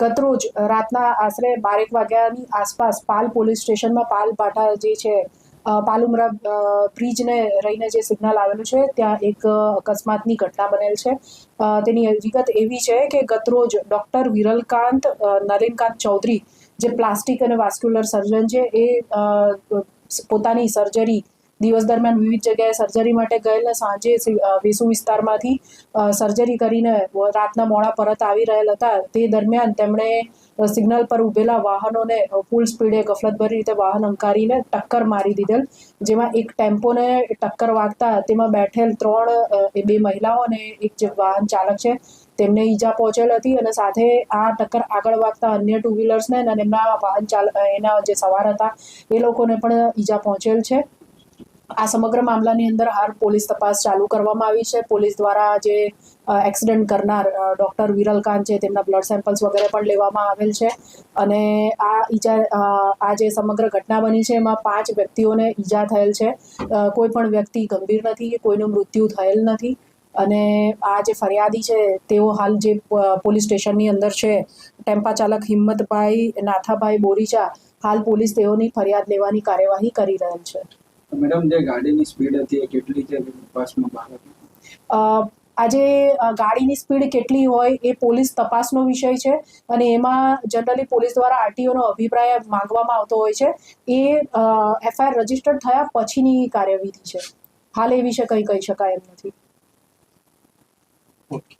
ગતરોજ રાતના આશરે 12 વાગ્યાની આસપાસ પાલ પોલીસ સ્ટેશનમાં પાલ ભાટા જે છે પાલુમરા બ્રિજને રહીને જે સિગ્નલ આવેલું છે ત્યાં એક અકસ્માતની ઘટના બનેલ છે. તેની વિગત એવી છે કે ગતરોજ ડૉક્ટર વિરલકાંત નલિનકાંત ચૌધરી જે પ્લાસ્ટિક અને વાસ્ક્યુલર સર્જન છે એ પોતાની સર્જરી દિવસ દરમિયાન વિવિધ જગ્યાએ સર્જરી માટે ગયેલા સાંજે વેસુ વિસ્તારમાંથી સર્જરી કરીને રાતના મોડા પરત આવી રહેલ હતા. તે દરમિયાન તેમણે સિગ્નલ પર ઊભેલા વાહનોને ફૂલ સ્પીડે ગફલતભરી રીતે વાહન હંકારીને ટક્કર મારી દીધેલ, જેમાં એક ટેમ્પોને ટક્કર વાગતા તેમાં બેઠેલ 2 મહિલાઓ અને એક જે વાહન ચાલક છે તેમને ઈજા પહોંચેલ હતી અને સાથે આ ટક્કર આગળ વાગતા અન્ય 2 વ્હીલર્સને અને એના જે સવાર હતા એ લોકોને પણ ઈજા પહોંચેલ છે. આ સમગ્ર મામલાની અંદર હાલ પોલીસ તપાસ ચાલુ કરવામાં આવી છે. પોલીસ દ્વારા જે એક્સિડન્ટ કરનાર ડૉક્ટર વિરલકાંત છે તેમના બ્લડ સેમ્પલ્સ વગેરે પણ લેવામાં આવેલ છે અને આ જે સમગ્ર ઘટના બની છે એમાં 5 વ્યક્તિઓને ઈજા થયેલ છે. કોઈ પણ વ્યક્તિ ગંભીર નથી, કોઈનું મૃત્યુ થયેલ નથી અને આ જે ફરિયાદી છે તેઓ હાલ જે પોલીસ સ્ટેશનની અંદર છે ટેમ્પા ચાલક હિંમતભાઈ નાથાભાઈ બોરીચા, હાલ પોલીસ તેઓની ફરિયાદ લેવાની કાર્યવાહી કરી રહેલ છે. મેડમ, જે ગાડીની સ્પીડ હતી એ કેટલી છે તપાસમાં બહાર હતી? આજે ગાડીની સ્પીડ કેટલી હોય એ પોલીસ તપાસનો વિષય છે અને એમાં જનરલી પોલીસ દ્વારા આરટીઓનો અભિપ્રાય માંગવામાં આવતો હોય છે. એ એફઆઈઆર રજીસ્ટર્ડ થયા પછીની કાર્યવિધિ છે. હાલ એ વિશે કંઈ કહી શકાય એમ નથી.